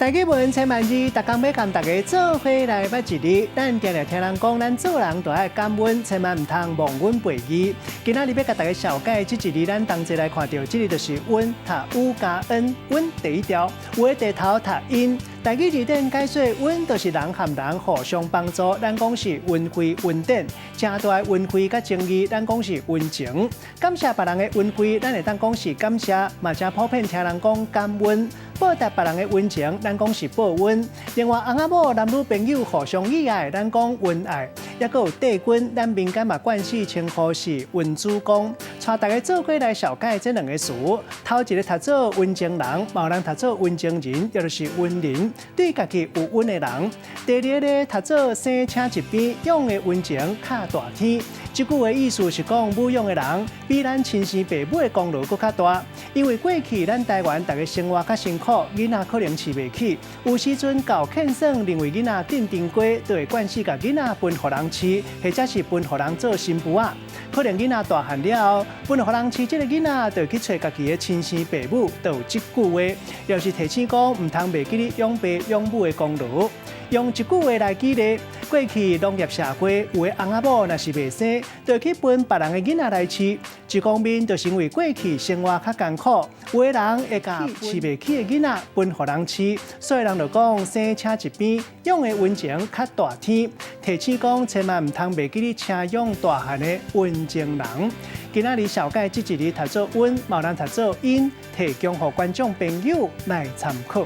大家问千万二，逐工要跟大家做伙来捌一日。咱定定听人讲，咱做人都爱感恩，千万唔通忘恩背义。今仔日要甲大家小解这一日，咱同齐来看到，这日就是温，读有加恩，温第一条，有的地头读因。大家字典解说，温就是人和人互相帮助，咱讲是温惠温典，正大的温惠甲正义，咱讲是温情。感谢别人的温惠，咱会当讲是感谢，嘛正普遍听人讲感恩。报答别人的温情，咱讲是报恩。另外，翁仔某男女朋友互相义爱，咱讲温爱。也佫有帝君，咱民间嘛惯势称呼是温主公。带大家做伙来小解这两个词。头一个读做温情人，嘛有人读做温情人，也就是温人，对家己有温的人。第二个读做生请一边，养的温情较大天。这句话意思是讲，母养的人比咱亲生父母的功劳佫较大。因为过去咱台湾大家生活较辛苦，囡仔可能饲袂起，有时阵搞欠算，认为囡仔定定过，就会惯势甲囡仔分互人饲，或者是分互人做新妇仔。可能囡仔大汉了后，分互人饲，这个囡仔就去找家己的亲生父母，就有这句话，要是提醒讲，唔通袂记你养爸养母的功劳。用一句话来举例，过去农业社会有的翁仔某若是袂生，就去分别人的囡仔来饲。一方面就是因为过去生活较艰苦，有的人会甲饲袂起的囡仔分互人饲，所以人就讲生请一边，养的温情较大天。提醒讲，千万唔通袂记你请养大汉的温情人。今仔日小解这一日读做温，嘛有人读做因，提供予观众朋友来参考。